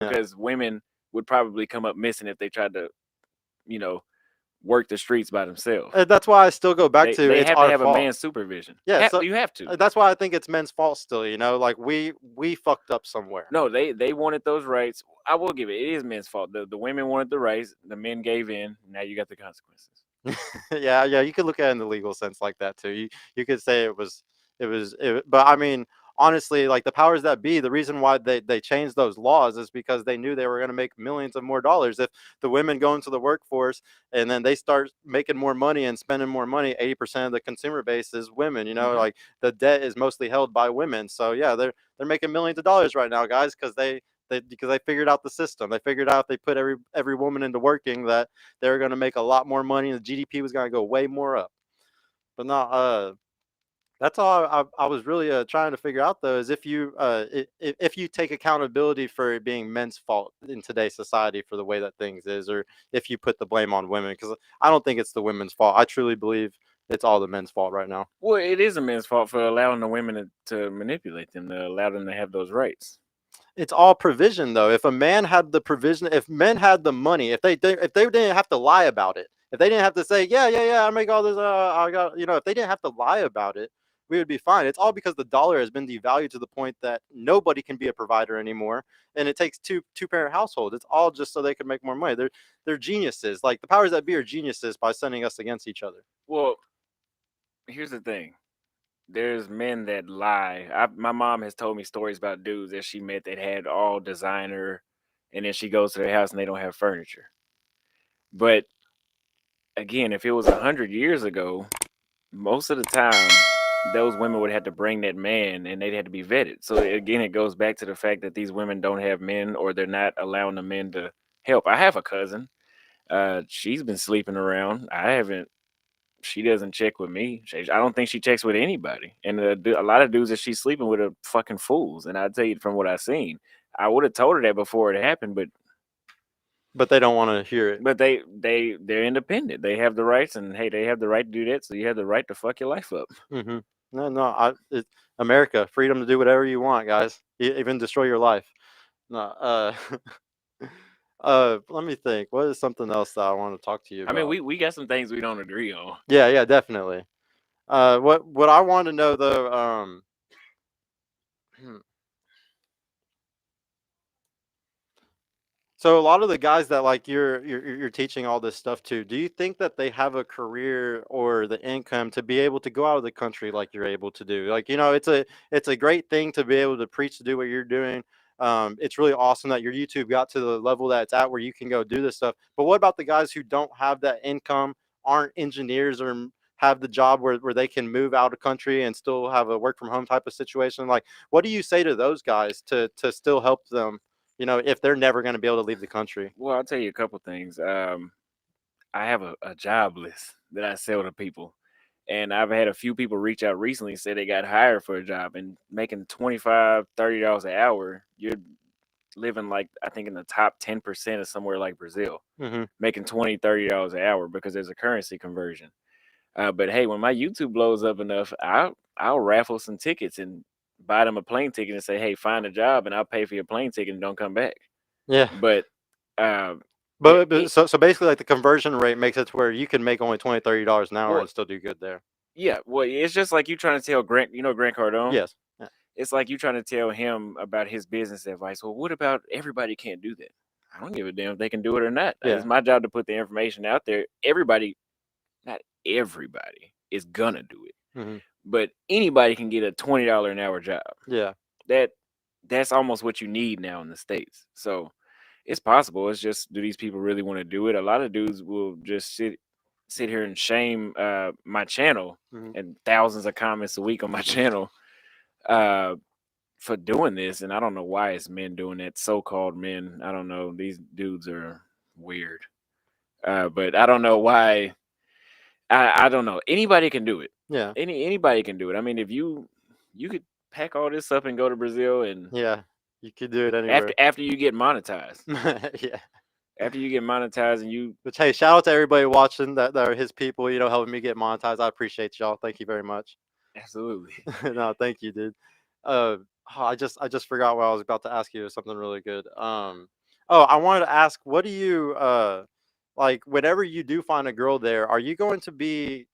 because women would probably come up missing if they tried to, you know, work the streets by themselves. That's why I still go back to They it's have to our have a fault. man's supervision. Yeah, so You have to. that's why I think it's men's fault still. Like we fucked up somewhere. No, they wanted those rights. I will give it. It is men's fault. The women wanted the rights. The men gave in. Now you got the consequences. Yeah, you could look at it in the legal sense like that too. You could say but I mean, honestly, like the powers that be, the reason why they changed those laws is because they knew they were going to make millions of more dollars if the women go into the workforce and then they start making more money and spending more money. 80% of the consumer base is women. Like the debt is mostly held by women. So yeah, they're making millions of dollars right now, guys, because they figured out the system. They figured out if they put every woman into working that they were going to make a lot more money and the GDP was going to go way more up. But no, that's all I was really trying to figure out though is if you take accountability for it being men's fault in today's society for the way that things is, or if you put the blame on women, because I don't think it's the women's fault. I truly believe it's all the men's fault right now. Well, it is a men's fault for allowing the women to manipulate them, to allow them to have those rights. It's all provision though. If a man had the provision, if men had the money, if they didn't have to lie about it, if they didn't have to say yeah, I make all this, I got, if they didn't have to lie about it, we would be fine. It's all because the dollar has been devalued to the point that nobody can be a provider anymore, and it takes two parent households. It's all just so they can make more money. They're geniuses. Like the powers that be are geniuses by sending us against each other. Well, here's the thing. There's men that lie. My mom has told me stories about dudes that she met that had all designer, and then she goes to their house and they don't have furniture. But again, if it was 100 years ago, most of the time those women would have to bring that man and they'd have to be vetted. So again, it goes back to the fact that these women don't have men, or they're not allowing the men to help. I have a cousin. She's been sleeping around. I haven't. She doesn't check with me. I don't think she checks with anybody. And a lot of dudes that she's sleeping with are fucking fools. And I tell you from what I've seen, I would have told her that before it happened, but they don't want to hear it. But they're independent. They have the rights, and hey, they have the right to do that. So you have the right to fuck your life up. Mm-hmm. No, it's America, freedom to do whatever you want, guys. Even destroy your life. No, let me think. What is something else that I want to talk to you about? I mean, we got some things we don't agree on. Yeah, definitely. What I want to know though, so a lot of the guys that like you're teaching all this stuff to, do you think that they have a career or the income to be able to go out of the country like you're able to do? Like, it's a great thing to be able to preach, to do what you're doing. It's really awesome that your YouTube got to the level that it's at where you can go do this stuff. But what about the guys who don't have that income, aren't engineers, or have the job where they can move out of country and still have a work from home type of situation? Like, what do you say to those guys to still help them? If they're never going to be able to leave the country. Well, I'll tell you a couple things. I have a job list that I sell to people. And I've had a few people reach out recently and say they got hired for a job, and making $25, $30 an hour, you're living like, I think, in the top 10% of somewhere like Brazil, making $20, $30 an hour because there's a currency conversion. But hey, when my YouTube blows up enough, I'll raffle some tickets and buy them a plane ticket and say, hey, find a job and I'll pay for your plane ticket and don't come back. Yeah. But so basically, like, the conversion rate makes it to where you can make only $20, $30 an hour and still do good there. Yeah, well, it's just like you trying to tell Grant, Grant Cardone? Yes. Yeah. It's like you trying to tell him about his business advice. Well, what about everybody can't do that? I don't give a damn if they can do it or not. Yeah. It's my job to put the information out there. Not everybody is gonna do it, but anybody can get a $20 an hour job. Yeah, that's almost what you need now in the States. So it's possible. It's just, do these people really want to do it? A lot of dudes will just sit here and shame my channel and thousands of comments a week on my channel for doing this. And I don't know why it's men doing that, so-called men. I don't know. These dudes are weird. But I don't know why. I don't know. Anybody can do it. Yeah. Anybody can do it. I mean, if you could pack all this up and go to Brazil, and yeah, you could do it anywhere. After you get monetized. Yeah. After you get monetized and you. But hey, shout out to everybody watching that are his people, helping me get monetized. I appreciate y'all. Thank you very much. Absolutely. No, thank you, dude. Oh, I just forgot what I was about to ask you. Something really good. Oh, I wanted to ask, what do you like whenever you do find a girl there? Are you going to be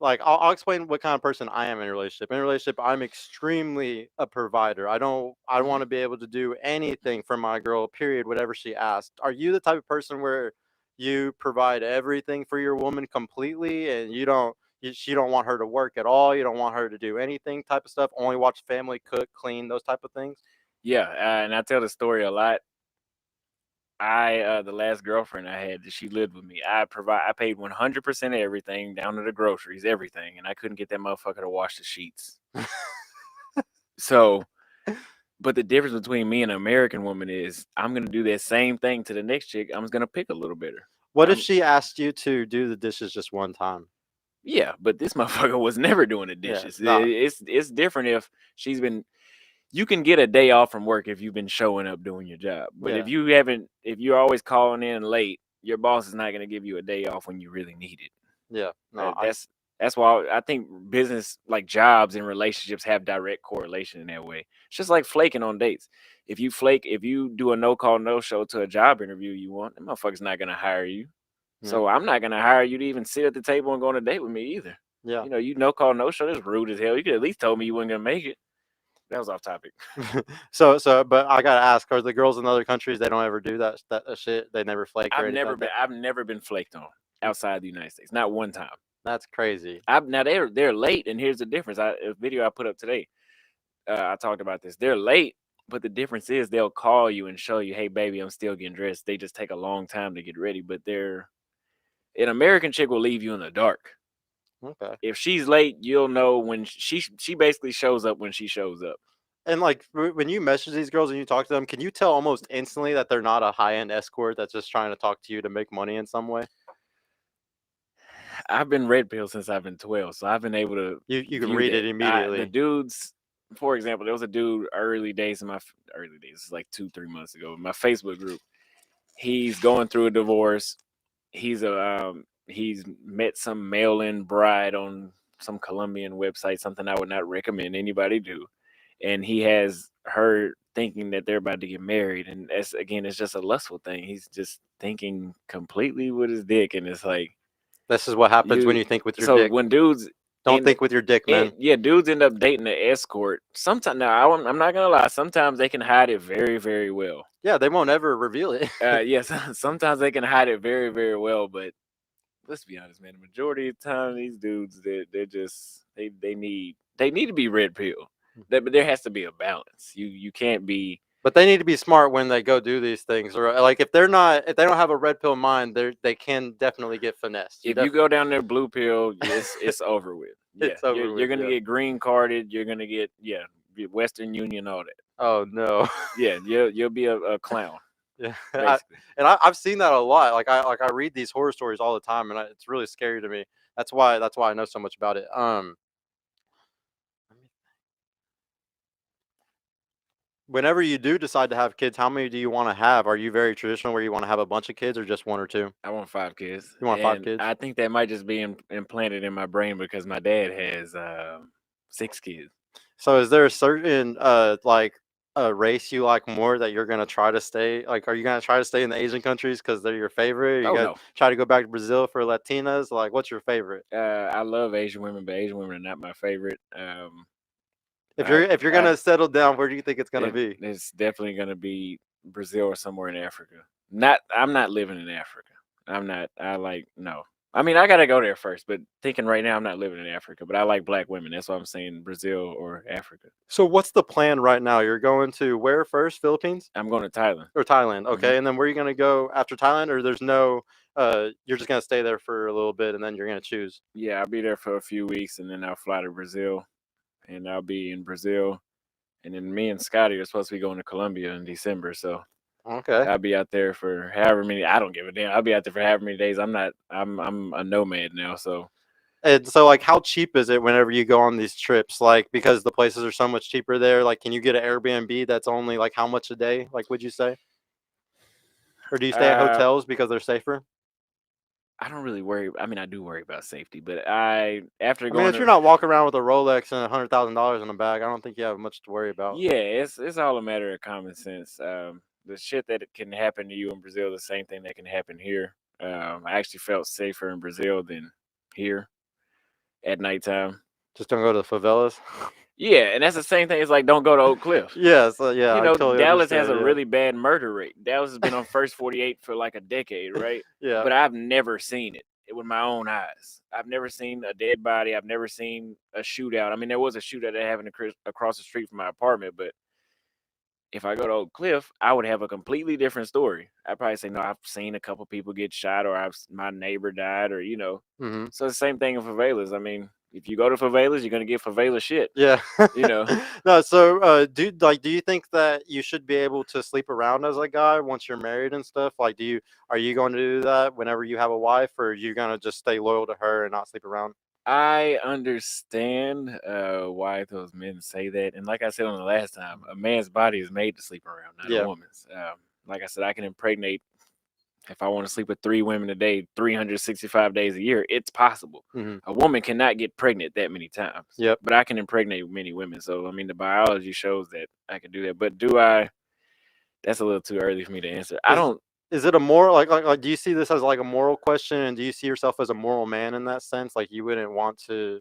like I'll explain what kind of person I am in a relationship. In a relationship, I'm extremely a provider. I want Mhm. to be able to do anything for my girl, period, whatever she asks. Are you the type of person where you provide everything for your woman completely and you don't want her to work at all, you don't want her to do anything type of stuff, only watch family, cook, clean, those type of things? Yeah, and I tell the story a lot. The last girlfriend I had, she lived with me. I paid 100% of everything, down to the groceries, everything, and I couldn't get that motherfucker to wash the sheets. So, but the difference between me and an American woman is I'm gonna do that same thing to the next chick. I'm just gonna pick a little better. What if I'm she asked you to do the dishes just one time? Yeah, but this motherfucker was never doing the Yeah, dishes. not It's different if she's been. You can get a day off from work if you've been showing up doing your job. But yeah, if you haven't, if you're always calling in late, your boss is not gonna give you a day off when you really need it. yeah, no, Uh, that's that's why I think business, like jobs and relationships, have direct correlation in that way. It's just like flaking on dates. If you flake, if you do a no call no show to a job interview you want, that motherfucker's not gonna hire you. yeah, So I'm not gonna hire you to even sit at the table and go on a date with me either. yeah. You no call no show. That's rude as hell. You could at least told me you weren't gonna make it. That was off topic. But I gotta ask, are the girls in other countries, they don't ever do that shit? They never flake or anything like that? I've never been flaked on outside the United States. Not one time. That's crazy. I've Now they're late, and here's the difference. A video I put up today. I talked about this. They're late, but the difference is they'll call you and show you, "Hey, baby, I'm still getting dressed." They just take a long time to get ready, but they're an American chick will leave you in the dark. Okay. If she's late, you'll know when she basically shows up when she shows up. And like when you message these girls and you talk to them, can you tell almost instantly that they're not a high end escort that's just trying to talk to you to make money in some way? I've been red pill since I've been 12, so I've been able to You can view read it that. The immediately. dudes, for example, there was a dude early days in my early days, it's like 2 3 months ago, in my Facebook group. He's going through a divorce. He's met some mail-in bride on some Colombian website, something I would not recommend anybody do. And he has her thinking that they're about to get married, and that's again, it's just a lustful thing. He's just thinking completely with his dick, and it's like This is what happens when you. you think with your So dick. when dudes Don't end, think with your dick, man. yeah, dudes end up dating an escort. Sometimes now, I'm not gonna lie. Sometimes they can hide it very, very well. Yeah, they won't ever reveal it. Yes, sometimes they can hide it very, very well, but let's be honest, man. The majority of the time, these dudes, they're just they need to be red pill. But there has to be a balance. You can't be. But they need to be smart when they go do these things, or like if they don't have a red pill mind, they can definitely get finessed. If you go down there blue pill, it's over with. Yeah, It's over you're with. gonna Yeah. get green carded. You're gonna get Western Union, all that. Oh no. Yeah, you'll be a clown Yeah. basically. I've seen that a lot. I read these horror stories all the time, and it's really scary to me. That's why I know so much about it. Whenever you do decide to have kids, how many do you want to have? Are you very traditional where you want to have a bunch of kids or just one or two? I want 5 kids, You want five and kids? I think that might just be implanted in my brain because my dad has 6 kids. So is there a certain like a race you like more that you're gonna try to stay? Like, are you gonna try to stay in the Asian countries because they're your favorite? Or you Oh gonna no, try to go back to Brazil for Latinas? Like, what's your favorite? I love Asian women, but Asian women are not my favorite. If you're I gonna settle down, where do you think it's gonna it, be? it's definitely gonna be Brazil or somewhere in Africa. Not I'm not living in Africa. I'm not. I like no. I mean, I gotta go there first, but thinking right now, I'm not living in Africa. But I like black women. That's why I'm saying Brazil or Africa. So what's the plan right now? You're going to where first? Philippines I'm going to Thailand. or Thailand? Hmm. Okay, and then where are you gonna go after Thailand? Or there's no you're just gonna stay there for a little bit and then you're gonna choose. Yeah, I'll be there for a few weeks, and then I'll fly to Brazil, and I'll be in Brazil, and then me and Scotty are supposed to be going to Colombia in December. So Okay. I'll be out there for however many. I don't give a damn. I'll be out there for however many days. I'm not. I'm a nomad now. So And so, like, how cheap is it whenever you go on these trips? Like, because the places are so much cheaper there. Like, can you get an Airbnb that's only like how much a day? Like, would you say, or do you stay at uh, hotels because they're safer? I don't really worry. I mean, I do worry about safety, but I after I mean, going if you're to not walking around with a Rolex and $100,000 in a bag, I don't think you have much to worry about. yeah, it's all a matter of common sense. The shit that can happen to you in Brazil, the same thing that can happen here. I actually felt safer in Brazil than here at nighttime. Just don't go to the favelas. Yeah, and that's the same thing. It's like don't go to Oak Cliff. Yes, yeah, You I know, totally Dallas has understand. a Yeah, really bad murder rate. Dallas has been on first 48 for like a decade, right? yeah. But I've never seen it with my own eyes. I've never seen a dead body. I've never seen a shootout. I mean, there was a shootout that happened across the street from my apartment, but if I go to Oak Cliff, I would have a completely different story. I'd probably say, no, I've seen a couple people get shot, or my neighbor died, or Hmm. So the same thing in favelas. I mean, if you go to favelas, you're gonna get favela shit. Yeah. You know, No, so do you think that you should be able to sleep around as a guy once you're married and stuff? Like, are you going to do that whenever you have a wife, or are you gonna just stay loyal to her and not sleep around? I understand why those men say that, and like I said on the last time, a man's body is made to sleep around, not a Yeah. woman's. Like I said, I can impregnate if I want to sleep with 3 women a day, 365 days a year. It's possible. Hmm. A woman cannot get pregnant that many times, Yep. but I can impregnate many women. So I mean, the biology shows that I can do that. But do I? That's a little too early for me to answer. I Is don't. is it a moral like do you see this as like a moral question, and do you see yourself as a moral man in that sense? Like you wouldn't want to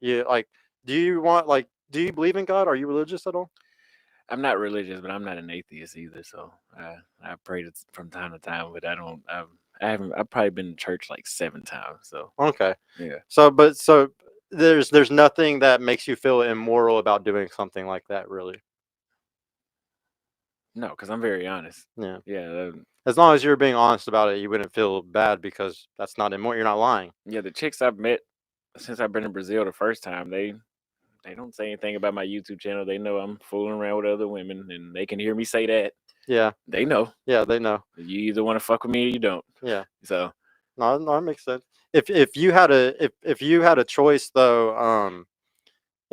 you like do you want like do you believe in God? Are you religious at all? I'm not religious, but I'm not an atheist either. So I pray from time to time, but I don't. I haven't. I've probably been to church like 7 times. So Okay. yeah, So there's nothing that makes you feel immoral about doing something like that, really. no, because I'm very honest. Yeah. Yeah, As long as you're being honest about it, you wouldn't feel bad because that's not immoral. You're not lying. yeah. The chicks I've met since I've been in Brazil the first time, they don't say anything about my YouTube channel. They know I'm fooling around with other women, and they can hear me say that. Yeah. They know. Yeah, they know. You either want to fuck with me or you don't. Yeah. So No, no, that makes sense. If you had if you had a choice though,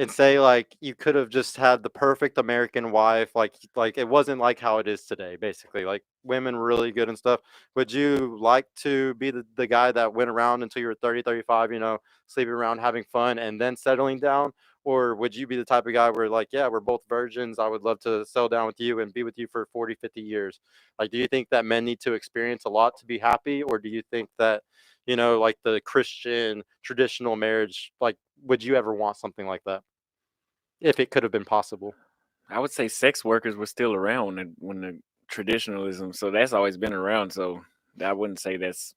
and say like you could have just had the perfect American wife, like it wasn't like how it is today, basically. Like women were really good and stuff. Would you like to be the guy that went around until you were 30, 35, sleeping around, having fun, and then settling down? Or would you be the type of guy where like, yeah, we're both virgins. I would love to settle down with you and be with you for 40, 50 years. Like, do you think that men need to experience a lot to be happy? Or do you think that, like the Christian traditional marriage, like, would you ever want something like that? If it could have been possible. I would say sex workers were still around when the traditionalism. So that's always been around. So I wouldn't say that's.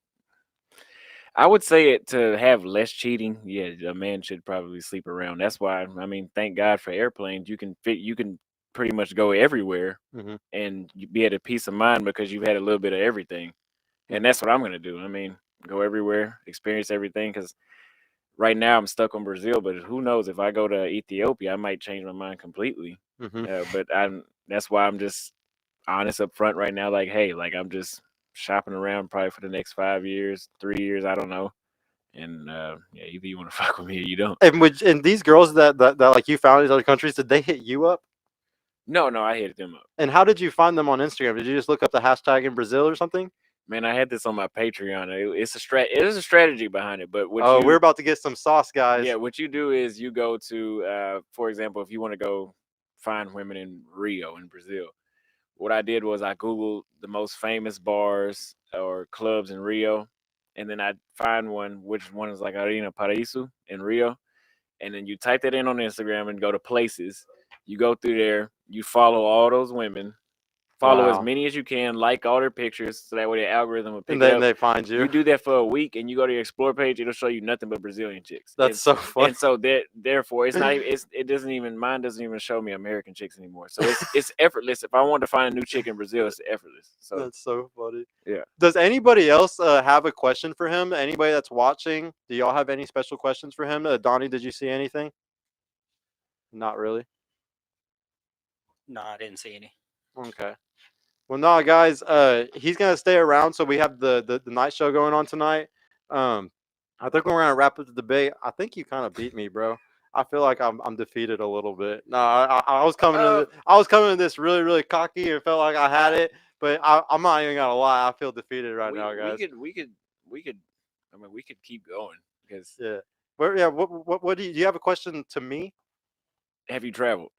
I would say it to have less cheating. Yeah, a man should probably sleep around. That's why. I mean, thank God for airplanes. You can fit. You can pretty much go everywhere Mhm. and you be at a peace of mind because you've had a little bit of everything. And Mhm. that's what I'm gonna do. I mean, go everywhere, experience everything. Because right now I'm stuck on Brazil, but who knows if I go to Ethiopia, I might change my mind completely. Mhm. But I'm that's why I'm just honest up front right now. Like, hey, like I'm just shopping around probably for the next 5 years, 3 years, I don't know. And yeah, either you want to fuck with me or you don't. And these girls that like you found in these other countries, did they hit you up? No, no, I hit them up. And how did you find them on Instagram? Did you just look up the hashtag in Brazil or something? Man, I had this on my Patreon. It's a it is a strategy behind it. But what Oh, we're you about to get some sauce, yeah, guys. what you do is you go to for example, if you want to go find women in Rio in Brazil. What I did was I Googled the most famous bars or clubs in Rio, and then I find one, which one is like Arena Paraíso in Rio, and then you type that in on Instagram and go to places. You go through there, you follow all those women, follow as Wow. many as you can, like all their pictures, so that way the algorithm will And pick it then up. they find You you. do that for a week, and you go to your explore page. It'll show you nothing but Brazilian chicks, That's so funny. and so therefore it's not even it doesn't even mine doesn't even show me American chicks anymore. So it's effortless. If I want to find a new chick in Brazil, it's effortless. So That's so funny. yeah. Does anybody else have a question for him? Anybody that's watching? Do y'all have any special questions for him? Donnie, did you see anything? Not really. No, I didn't see any. Okay. Well, no, guys. He's gonna stay around, so we have the night show going on tonight. Um, I think we're gonna wrap up the debate. I think you kind of beat me, bro. I feel like I'm defeated a little bit. No, I was coming to Uh, I was coming to this really really cocky and felt like I had it, but I'm not even gonna lie. I feel defeated right we now, we guys. could we could we could I mean, we could keep going because Yeah. Yeah. What do you have a question to me? have you traveled?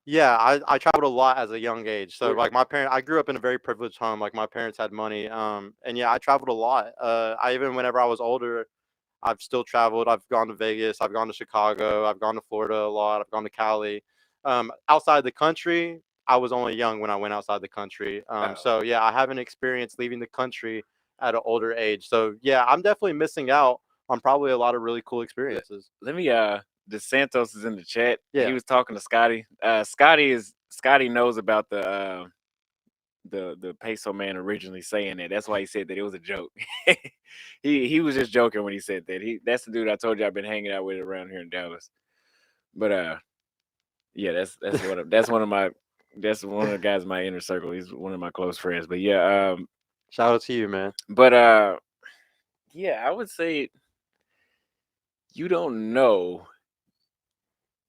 Yeah, I traveled a lot as a young age. So Where, like I grew up in a very privileged home. Like my parents had money. And yeah, I traveled a lot. I even whenever I was older, I've still traveled. I've gone to Vegas. I've gone to Chicago. I've gone to Florida a lot. I've gone to Cali. Outside the country, I was only young when I went outside the country. oh, So yeah, I haven't experienced leaving the country at an older age. So yeah, I'm definitely missing out on probably a lot of really cool let, experiences. let me. DeSantos is in the chat. He Yeah. was talking to Scotty. Scotty knows about the peso man originally saying that. That's why he said that it was a joke. he was just joking when he said that. That's the dude I told you I've been hanging out with around here in Dallas. But yeah, that's one of the guys in my inner circle. He's one of my close friends. But yeah, Shout out to you, man. but yeah, I would say you don't know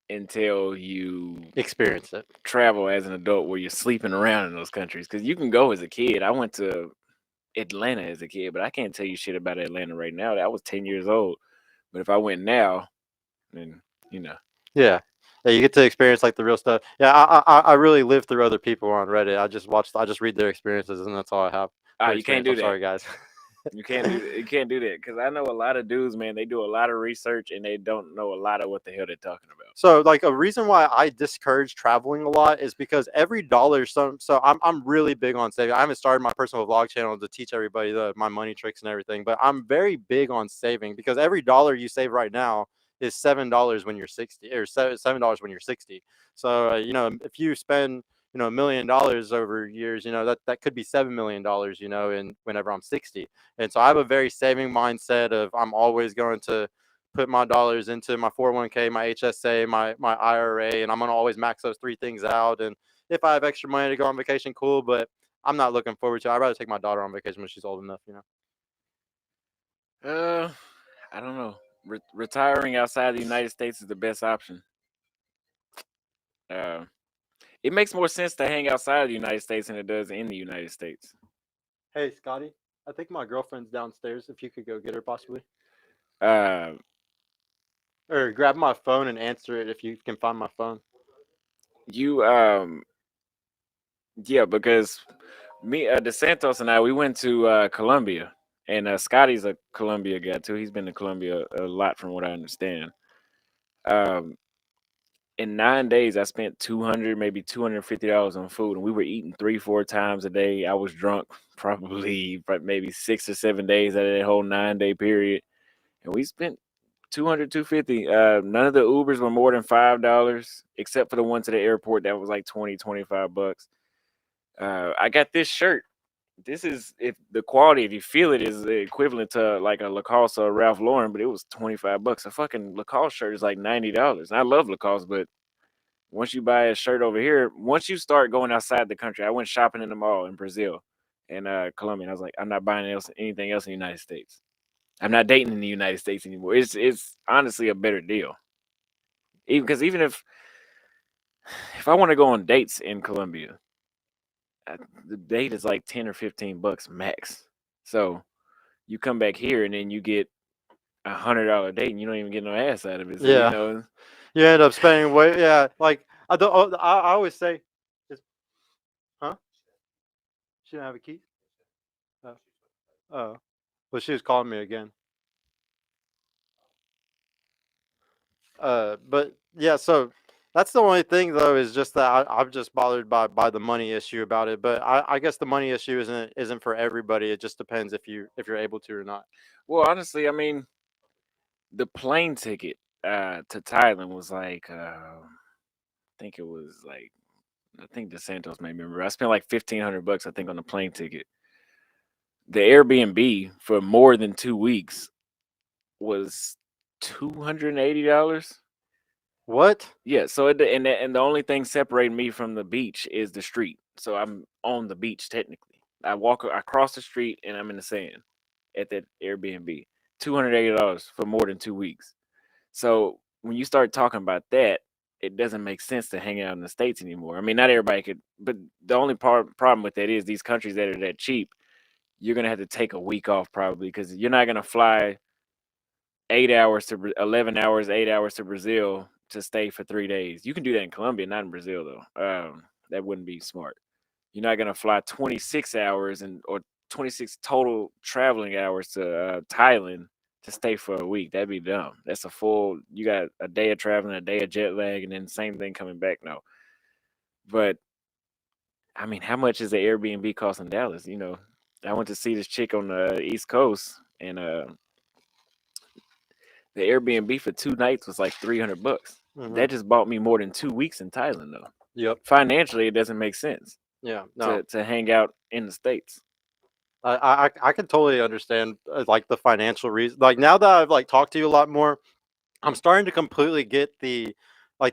until you Experience it. travel as an adult where you're sleeping around in those countries. Because you can go as a kid. I went to Atlanta as a kid, but I can't tell you shit about Atlanta right now. I was 10 years old. But if I went now, then you know. Yeah. Yeah, you get to experience like the real stuff. Yeah, I really live through other people on Reddit. I just read their experiences, and that's all I have for You can't experience. do I'm that. sorry, guys. You can't do that. You can't do that because I know a lot of dudes, man. They do a lot of research and they don't know a lot of what the hell they're talking about. So like a reason why I discourage traveling a lot is because every dollar so I'm really big on saving. I haven't started my personal vlog channel to teach everybody my money tricks and everything, but I'm very big on saving because every dollar you save right now is $7 when you're 60 or $7 when you're 60. So you know, if you spend $1 million over years, that could be $7 million, and whenever I'm 60. And so I have a very saving mindset of I'm always going to put my dollars into my 401k, my HSA, my IRA, and I'm gonna always max those three things out. And if I have extra money to go on vacation, cool. But I'm not looking forward to it. I'd rather take my daughter on vacation when she's old enough. Uh, I don't know. Retiring outside the United States is the best option. Uh, it makes more sense to hang outside of the United States than it does in the United States. Hey, Scotty, I think my girlfriend's downstairs. If you could go get her, possibly, Uh, or grab my phone and answer it if you can find my phone. you yeah, because me, DeSantos and I, we went to Colombia, and Scotty's a Colombia guy too. He's been to Colombia a lot, from what I understand. Um, in 9 days, I spent maybe $250 on food, and we were eating 3-4 times a day. I was drunk probably maybe 6 or 7 days out of that whole 9 day period, and we spent 250. None of the Ubers were more than $5, except for the one to the airport that was like 20-25 bucks. I got this shirt. This is, if the quality, if you feel it, is equivalent to like a Lacoste or Ralph Lauren, but it was 25 bucks. A fucking Lacoste shirt is like $90. And I love Lacoste, but once you buy a shirt over here, once you start going outside the country, I went shopping in the mall in Brazil and Colombia. And I was like, I'm not buying anything else in the United States. I'm not dating in the United States anymore. It's honestly a better deal. Even if I want to go on dates in Colombia, the date is like 10 or 15 bucks max. So you come back here and then you get $100 date and you don't even get no ass out of it. So Yeah, you end up spending way. Yeah, like I don't. I always say, huh? She didn't have a key. Oh, oh. Well, she was calling me again. But yeah, so that's the only thing though is just that I'm just bothered by the money issue about it. But I guess the money issue isn't for everybody. It just depends if you're able to or not. well, honestly, I mean, the plane ticket to Thailand was like I think it was like, I think DeSantos may remember. I spent like 1,500 bucks, I think, on the plane ticket. The Airbnb for more than 2 weeks was $280. What? Yeah, so and the only thing separating me from the beach is the street. So I'm on the beach technically. I cross the street and I'm in the sand at that Airbnb. $280 for more than 2 weeks. So when you start talking about that, it doesn't make sense to hang out in the States anymore. I mean, not everybody could, but the only problem with that is these countries that are that cheap, you're gonna have to take a week off probably because you're not gonna fly 8 hours to 11 hours, 8 hours to Brazil to stay for 3 days. You can do that in Colombia, not in Brazil though. That wouldn't be smart. You're not gonna fly 26 hours or 26 total traveling hours to Thailand to stay for a week. That'd be dumb. That's a full. You got a day of traveling, a day of jet lag, and then same thing coming back. No, but I mean, how much is the Airbnb cost in Dallas? I went to see this chick on the East Coast, and the Airbnb for 2 nights was like $300. That just bought me more than 2 weeks in Thailand, though. Yep. Financially, it doesn't make sense. Yeah. No. To hang out in the States. I can totally understand like the financial reason. Like now that I've like talked to you a lot more, I'm starting to completely get the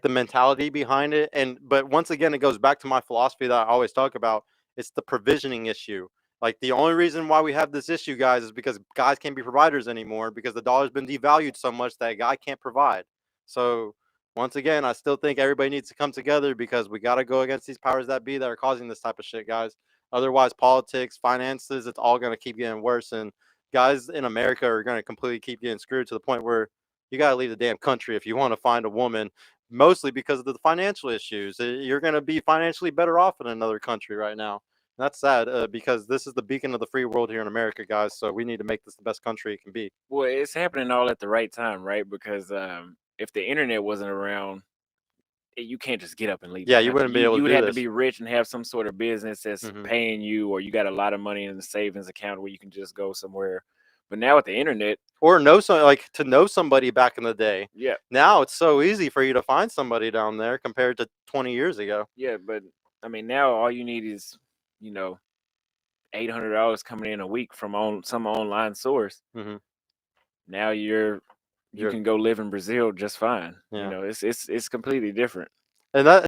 mentality behind it. But once again, it goes back to my philosophy that I always talk about. It's the provisioning issue. Like the only reason why we have this issue, guys, is because guys can't be providers anymore because the dollar's been devalued so much that a guy can't provide. So once again, I still think everybody needs to come together because we got to go against these powers that be that are causing this type of shit, guys. Otherwise, politics, finances, it's all going to keep getting worse. And guys in America are going to completely keep getting screwed to the point where you got to leave the damn country if you want to find a woman, mostly because of the financial issues. You're going to be financially better off in another country right now. And that's sad because this is the beacon of the free world here in America, guys. So we need to make this the best country it can be. Well, it's happening all at the right time, right? Because if the internet wasn't around, you can't just get up and leave. Yeah, the you country. wouldn't be able to You would do have to this. be rich and have some sort of business that's Mhm. paying you, or you got a lot of money in the savings account where you can just go somewhere. But now with the internet, Or to know somebody back in the day. yeah, Now it's so easy for you to find somebody down there compared to 20 years ago. yeah. But I mean, now all you need is, $800 coming in a week from some online source. Mhm. Now you You're can go live in Brazil just fine. Yeah. It's completely different. And that